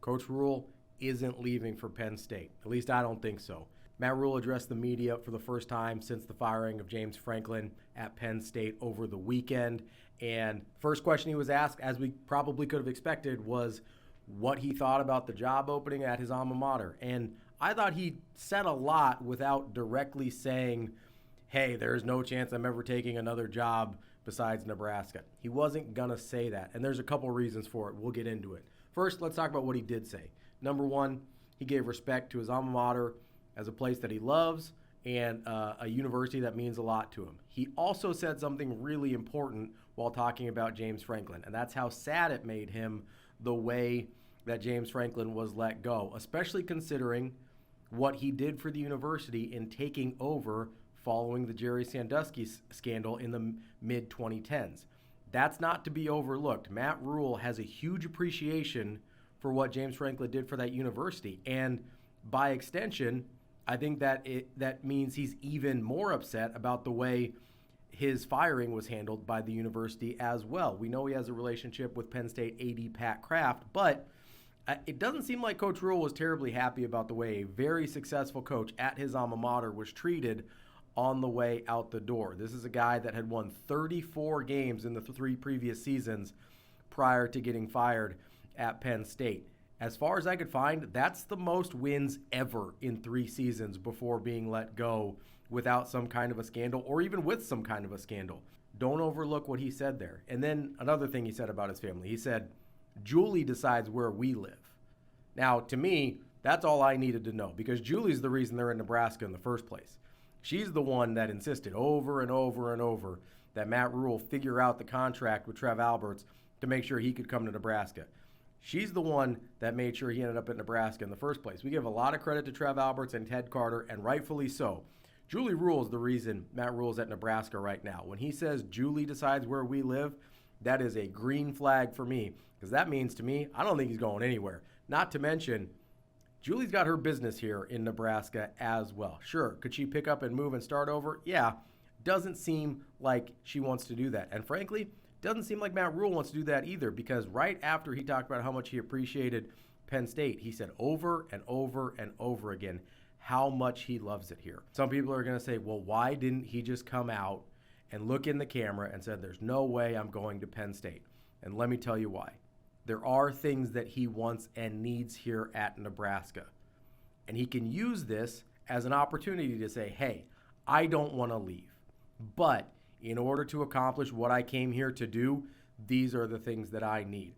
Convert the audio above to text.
Coach Rhule isn't leaving for Penn State. At least I don't think so. Matt Rhule addressed the media for the first time since the firing of James Franklin at Penn State over the weekend. And first question he was asked, as we probably could have expected, was what he thought about the job opening at his alma mater. And I thought he said a lot without directly saying, hey, there's no chance I'm ever taking another job besides Nebraska. He wasn't going to say that. And there's a couple reasons for it. We'll get into it. First, let's talk about what he did say. Number one, he gave respect to his alma mater as a place that he loves and a university that means a lot to him. He also said something really important while talking about James Franklin, and that's how sad it made him the way that James Franklin was let go, especially considering what he did for the university in taking over following the Jerry Sandusky scandal in the mid-2010s. That's not to be overlooked. Matt Rhule has a huge appreciation for what James Franklin did for that university, and by extension, I think that that means he's even more upset about the way his firing was handled by the university as well. We know he has a relationship with Penn State AD Pat Kraft, but it doesn't seem like Coach Rhule was terribly happy about the way a very successful coach at his alma mater was treated on the way out the door. This is a guy that had won 34 games in the 3 previous seasons prior to getting fired at Penn State. As far as I could find, that's the most wins ever in 3 seasons before being let go without some kind of a scandal or even with some kind of a scandal. Don't overlook what he said there. And then another thing he said about his family. He said, Julie decides where we live. Now, to me, that's all I needed to know because Julie's the reason they're in Nebraska in the first place. She's the one that insisted over and over and over that Matt Rhule figure out the contract with Trev Alberts to make sure he could come to Nebraska. She's the one that made sure he ended up at Nebraska in the first place. We give a lot of credit to Trev Alberts and Ted Carter, and rightfully so. Julie Rhule is the reason Matt Rhule's at Nebraska right now. When he says Julie decides where we live, that is a green flag for me because that means to me, I don't think he's going anywhere. Not to mention, Julie's got her business here in Nebraska as well. Sure, could she pick up and move and start over? Yeah, doesn't seem like she wants to do that. And frankly, doesn't seem like Matt Rhule wants to do that either because right after he talked about how much he appreciated Penn State, he said over and over and over again how much he loves it here. Some people are going to say, well, why didn't he just come out and look in the camera and said, there's no way I'm going to Penn State? And let me tell you why. There are things that he wants and needs here at Nebraska. And he can use this as an opportunity to say, hey, I don't want to leave, but in order to accomplish what I came here to do, these are the things that I need.